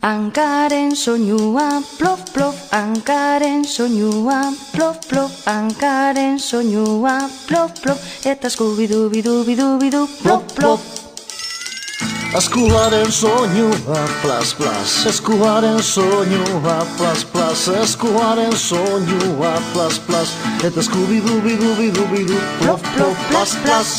Hankaren soinua, plof, plof, hankaren soinua, plof, plof, hankaren soinua, plof, plof, eta eskubidu, bidu, bidu, bidu, plof, plof. Eskuaren soinua, plas, plas, eskuaren soinua, plas, plas, eskuaren soinua, plas, plas, eta eskubidu, bidu, bidu, bidu, plof, plof, plas, plas.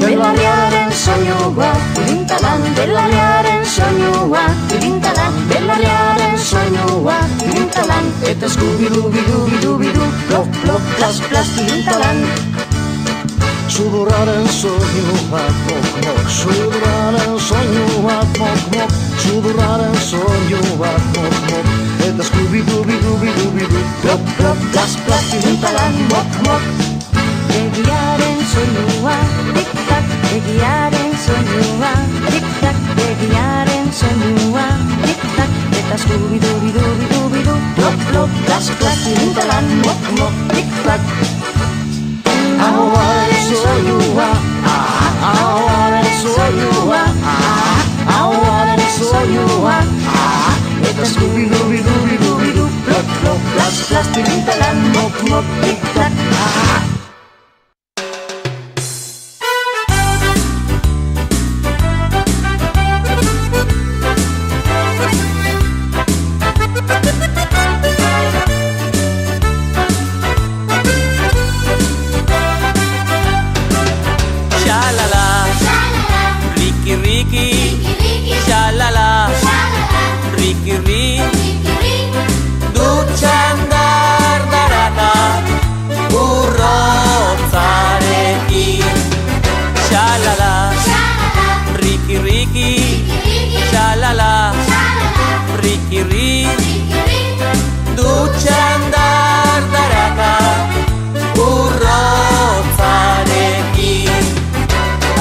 Belarriaren soinua, tirintalan, belarriaren soinua, tirintalan, belarriaren soinua, tirintalan, Eta eskubidu, bidu, bidu, bidu, plof, plof, plas, plas, tirintalan. Sudurraren soinua, mok, mok, sudurraren soinua, mok, mok, sudurraren soinua, mok, mok, eta eskubidu, bidu, bidu, bidu, plof, plof, plas, plas, tirintalan, mok, mok. Egiaren soinua, tik-tak, egiaren soinua, tik-tak, egiaren soinua, tik-tak, eta eskubidu, bidu, bidu, bidu, plof, plof, plas, plas, tirintalan, mok, mok, tik-tak. Ahoaren soinua, ahoaren soinua, ahoaren soinua, eta eskubidu, bidu, bidu, bidu, plof, plof, plas, plas, tirintalan, mok, mok, tik-tak. Dutxan dardaraka urrotzarekin. Xalala, riki riki, xalala, riki riki. Dutxan dardaraka urrotzarekin.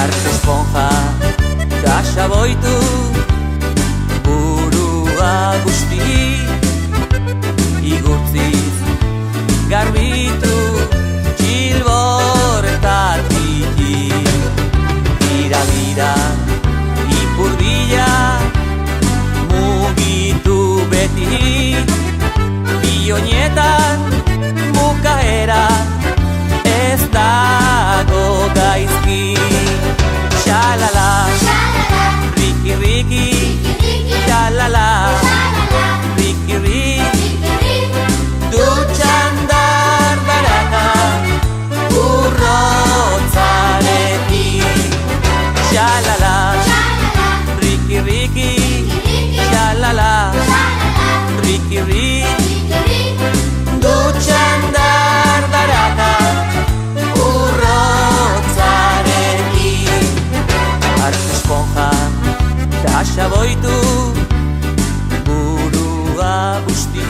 Arte esponja da xaboitu guzti igurtziz garbitu txilbortatik. Bira, bira, ipurdila mugitu beti, bionietan bukaera ez dago gaizki. Xalala, riki riki, xalala, riki riki. Dutxan dardaraka urrotzarekin. Xalala, riki riki, xalala, riki riki. Dutxan dardaraka urrotzarekin. Arte esponja da xaboitu burua busti